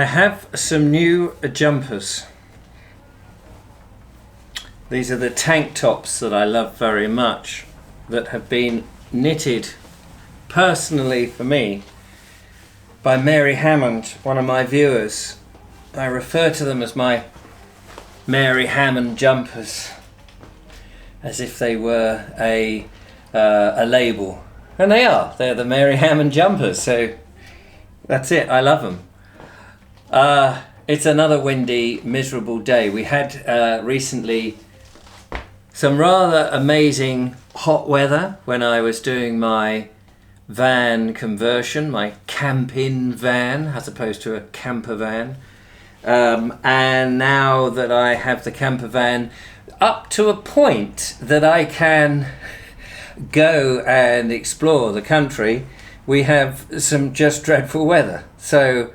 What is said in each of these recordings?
I have some new jumpers. These are the tank tops that I love very much, that have been knitted personally for me by Mary Hammond, one of my viewers. I refer to them as my Mary Hammond jumpers, as if they were a label. And they are. They're the Mary Hammond jumpers, so that's it. I love them. It's another windy, miserable day. We had recently some rather amazing hot weather when I was doing my van conversion, my camp-in van as opposed to a camper van. And now that I have the camper van up to a point that I can go and explore the country, we have some just dreadful weather. So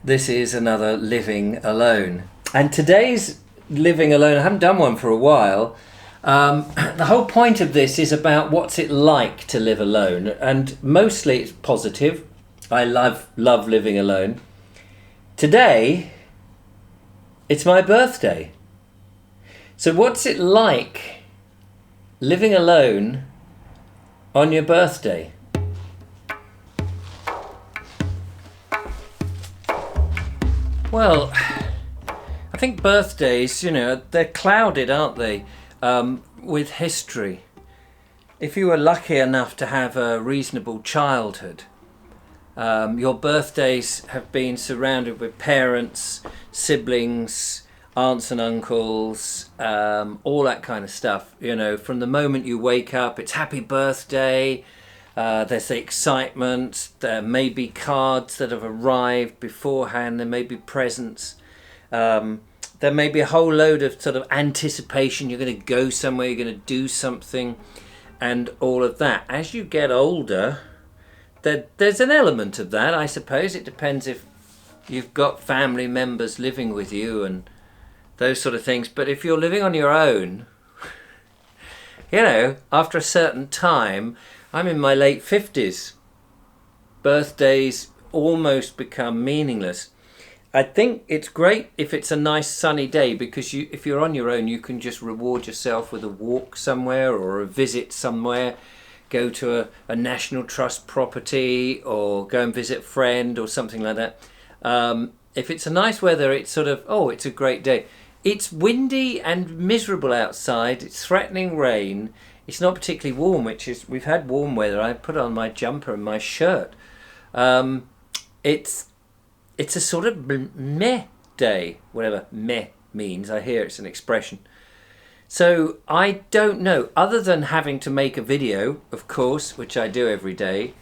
this is another living alone. And today's living alone, I haven't done one for a while. The whole point of this is about what's it like to live alone, and mostly it's positive. I love living alone. Today, it's my birthday. So what's it like living alone on your birthday? Well, I think birthdays, they're clouded, aren't they, with history. If you were lucky enough to have a reasonable childhood, your birthdays have been surrounded with parents, siblings, aunts and uncles, all that kind of stuff. From the moment you wake up, it's happy birthday. There's the excitement. There may be cards that have arrived beforehand. There may be presents. There may be a whole load of sort of anticipation. You're going to go somewhere, you're going to do something, and all of that. As you get older, there's an element of that, I suppose. It depends if you've got family members living with you and those sort of things. But if you're living on your own, after a certain time, I'm in my late 50s. Birthdays almost become meaningless. I think it's great if it's a nice sunny day, because if you're on your own, you can just reward yourself with a walk somewhere or a visit somewhere. Go to a National Trust property or go and visit a friend or something like that. If it's a nice weather, it's sort of, it's a great day. It's windy and miserable outside. It's threatening rain. It's not particularly warm, we've had warm weather. I put on my jumper and my shirt. It's a sort of meh day, whatever meh means. I hear it's an expression. So I don't know, other than having to make a video, of course, which I do every day,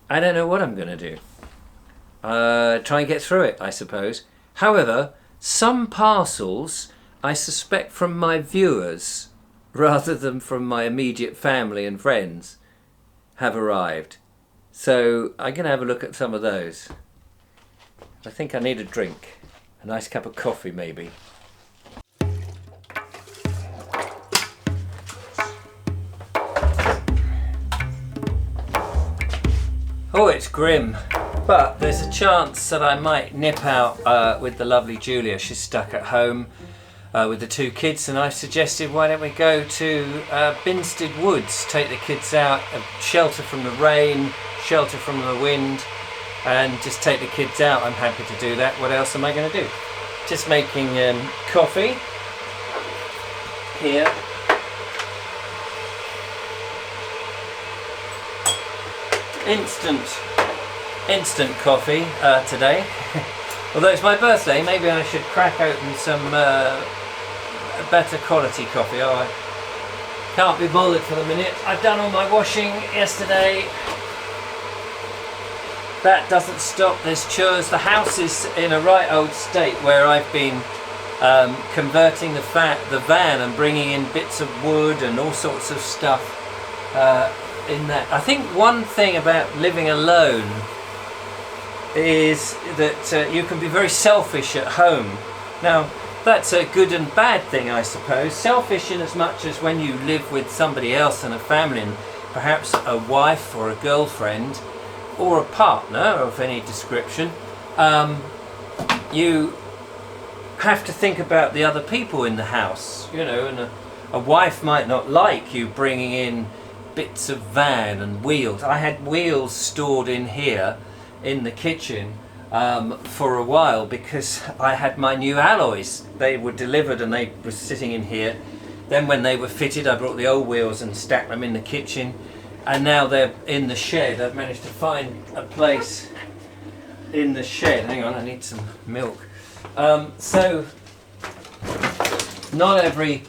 I don't know what I'm going to do. Try and get through it, I suppose. However, some parcels, I suspect from my viewers, rather than from my immediate family and friends, have arrived. So I'm going to have a look at some of those. I think I need a drink. A nice cup of coffee, maybe. Oh, it's grim. But there's a chance that I might nip out with the lovely Julia. She's stuck at home with the two kids, and I've suggested, why don't we go to Binstead Woods, take the kids out, shelter from the rain, shelter from the wind, and just take the kids out. I'm happy to do that. What else am I going to do? Just making coffee here. Instant coffee today. Although it's my birthday, maybe I should crack open some better quality coffee. Oh, I can't be bothered for the minute. I've done all my washing yesterday. That doesn't stop. There's chores. The house is in a right old state where I've been converting the van and bringing in bits of wood and all sorts of stuff in that. I think one thing about living alone is that you can be very selfish at home. Now, that's a good and bad thing, I suppose. Selfish in as much as when you live with somebody else and a family, and perhaps a wife or a girlfriend or a partner of any description, you have to think about the other people in the house, you know, and a wife might not like you bringing in bits of van and wheels. I had wheels stored in here in the kitchen for a while because I had my new alloys. They were delivered and they were sitting in here. Then when they were fitted, I brought the old wheels and stacked them in the kitchen, and now they're in the shed. I've managed to find a place in the shed. Hang on, I need some milk. So not every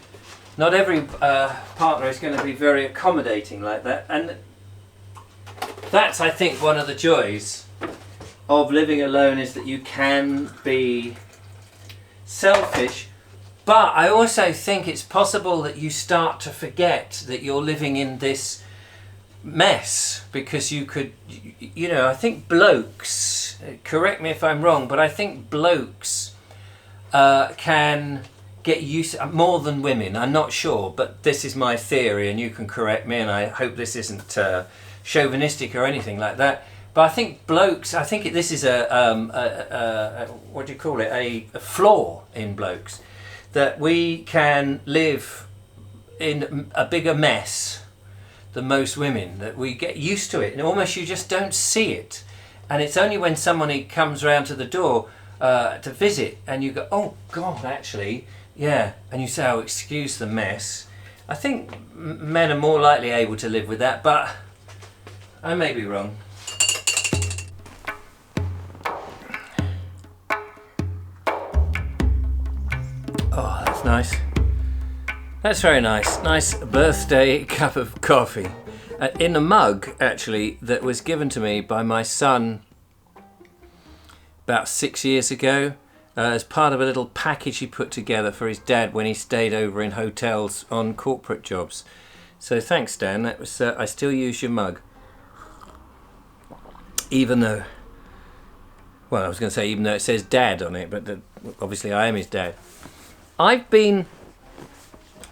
partner is going to be very accommodating like that, and that's, I think, one of the joys of living alone, is that you can be selfish, but I also think it's possible that you start to forget that you're living in this mess, because you could, you know, I think blokes, correct me if I'm wrong, but I think blokes can get used more than women. I'm not sure, but this is my theory and you can correct me, and I hope this isn't chauvinistic or anything like that. But I think blokes, I think this is a what do you call it, a flaw in blokes, that we can live in a bigger mess than most women, that we get used to it and almost you just don't see it, and it's only when somebody comes round to the door to visit and you go, oh God, actually, yeah, and you say, oh, excuse the mess. I think men are more likely able to live with that, but I may be wrong. Oh, that's nice. That's very nice. Nice birthday cup of coffee. In a mug, actually, that was given to me by my son about 6 years ago, as part of a little package he put together for his dad when he stayed over in hotels on corporate jobs. So thanks, Dan. That was I still use your mug. Even though, well, I was going to say even though it says Dad on it, but obviously I am his dad. I've been,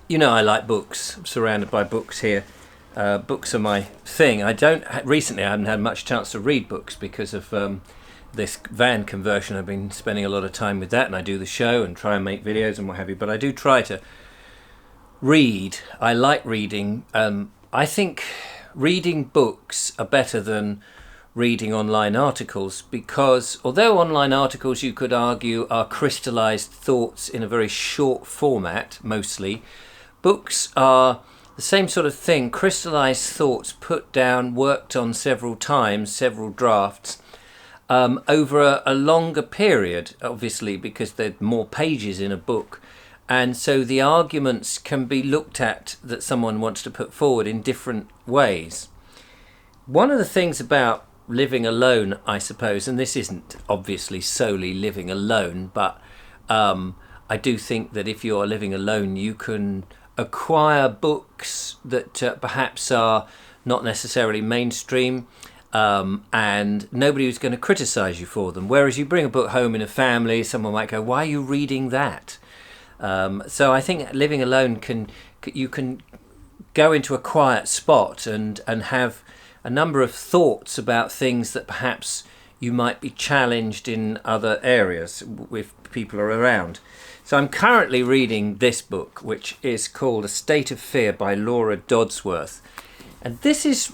you know, I like books. I'm surrounded by books here. Books are my thing. Recently I haven't had much chance to read books because of this van conversion. I've been spending a lot of time with that, and I do the show and try and make videos and what have you, but I do try to read. I like reading. I think reading books are better than reading online articles, because although online articles, you could argue, are crystallized thoughts in a very short format mostly, books are the same sort of thing, crystallized thoughts put down, worked on several times, several drafts, over a longer period, obviously, because there are more pages in a book, and so the arguments can be looked at that someone wants to put forward in different ways. One of the things about living alone, I suppose, and this isn't obviously solely living alone, but I do think that if you're living alone, you can acquire books that perhaps are not necessarily mainstream, and nobody who's going to criticize you for them. Whereas you bring a book home in a family, someone might go, why are you reading that? So I think living alone you can go into a quiet spot and have a number of thoughts about things that perhaps you might be challenged in other areas if people are around. So I'm currently reading this book, which is called A State of Fear by Laura Dodsworth. And this is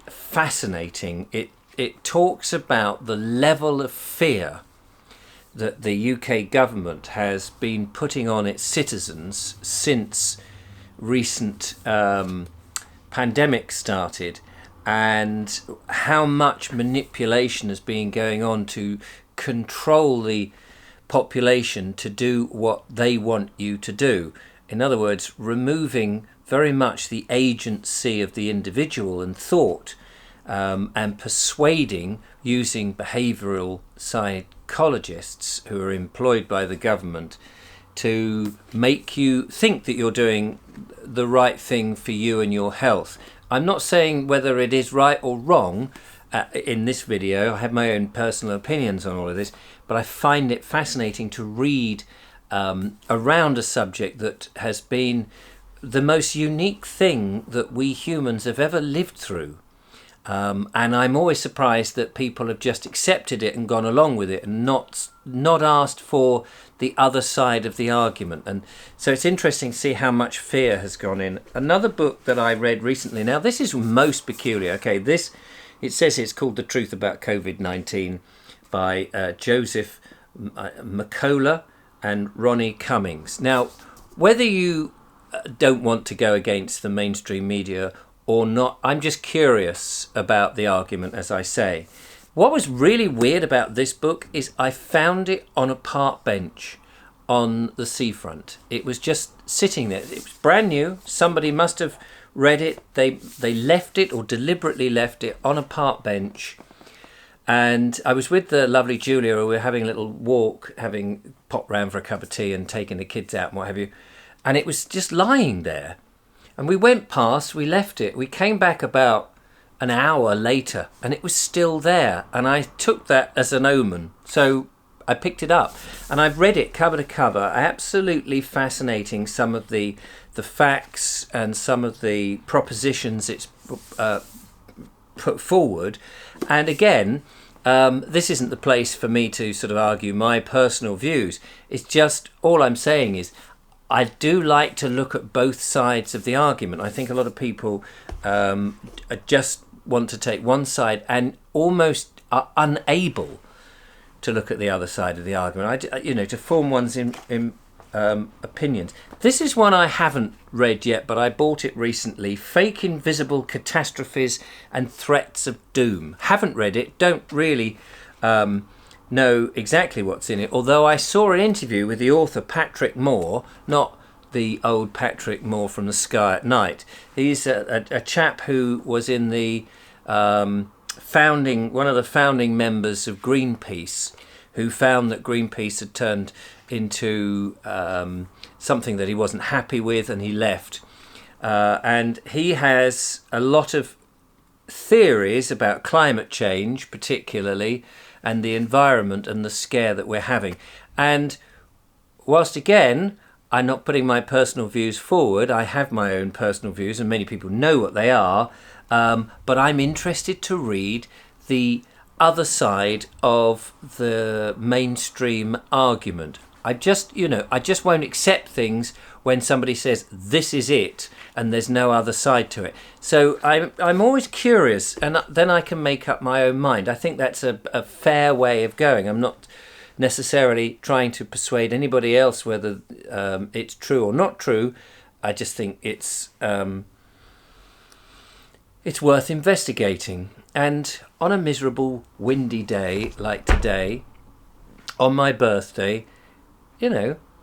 fascinating. It talks about the level of fear that the UK government has been putting on its citizens since recent pandemic started, and how much manipulation has been going on to control the population to do what they want you to do. In other words, removing very much the agency of the individual and thought, and persuading, using behavioural psychologists who are employed by the government to make you think that you're doing the right thing for you and your health. I'm not saying whether it is right or wrong in this video. I have my own personal opinions on all of this, but I find it fascinating to read around a subject that has been the most unique thing that we humans have ever lived through. And I'm always surprised that people have just accepted it and gone along with it and not asked for the other side of the argument. And so it's interesting to see how much fear has gone in. Another book that I read recently, now this is most peculiar. Okay, it says it's called The Truth About COVID-19 by Joseph McCullough and Ronnie Cummings. Now, whether you don't want to go against the mainstream media or not, I'm just curious about the argument, as I say. What was really weird about this book is I found it on a park bench on the seafront. It was just sitting there. It was brand new. Somebody must have read it. They left it or deliberately left it on a park bench. And I was with the lovely Julia. We were having a little walk, having popped round for a cup of tea and taking the kids out and what have you. And it was just lying there. And we went past, we left it. We came back about an hour later and it was still there. And I took that as an omen. So I picked it up and I've read it cover to cover. Absolutely fascinating, some of the facts and some of the propositions it's put forward. And again, this isn't the place for me to sort of argue my personal views. It's just, all I'm saying is, I do like to look at both sides of the argument. I think a lot of people just want to take one side and almost are unable to look at the other side of the argument. To form one's opinions. This is one I haven't read yet, but I bought it recently. Fake Invisible Catastrophes and Threats of Doom. Haven't read it. Don't really know exactly what's in it, although I saw an interview with the author Patrick Moore, not the old Patrick Moore from The Sky at Night. He's a chap who was in the one of the founding members of Greenpeace, who found that Greenpeace had turned into something that he wasn't happy with, and he left. And he has a lot of theories about climate change, particularly, and the environment and the scare that we're having. And whilst again, I'm not putting my personal views forward, I have my own personal views and many people know what they are, but I'm interested to read the other side of the mainstream argument. I just won't accept things when somebody says this is it and there's no other side to it. So I'm always curious, and then I can make up my own mind. I think that's a fair way of going. I'm not necessarily trying to persuade anybody else whether it's true or not true. I just think it's worth investigating. And on a miserable, windy day like today, on my birthday,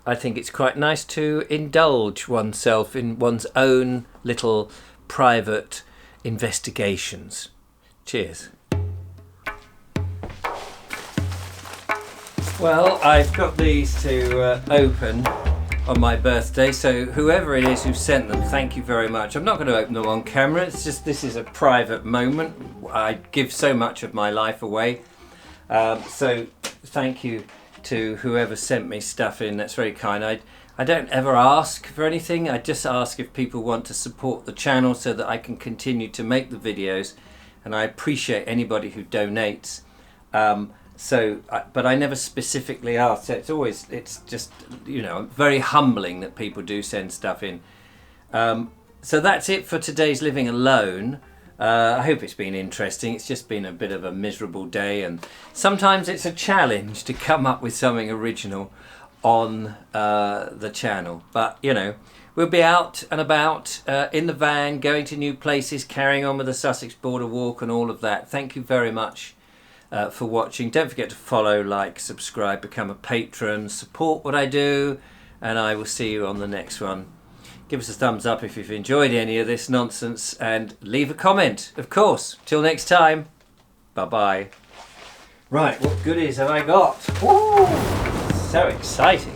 I think it's quite nice to indulge oneself in one's own little private investigations. Cheers. Well, I've got these to open on my birthday, so whoever it is who sent them, thank you very much. I'm not going to open them on camera, it's just this is a private moment. I give so much of my life away. So thank you to whoever sent me stuff in. That's very kind. I don't ever ask for anything. I just ask if people want to support the channel so that I can continue to make the videos, and I appreciate anybody who donates. But I never specifically ask. So it's just very humbling that people do send stuff in. So that's it for today's Living Alone. I hope it's been interesting. It's just been a bit of a miserable day, and sometimes it's a challenge to come up with something original on the channel. But we'll be out and about in the van, going to new places, carrying on with the Sussex Border Walk and all of that. Thank you very much for watching. Don't forget to follow, like, subscribe, become a patron, support what I do, and I will see you on the next one. Give us a thumbs up if you've enjoyed any of this nonsense, and leave a comment, of course. Till next time, bye-bye. Right, what goodies have I got? Woo! So exciting.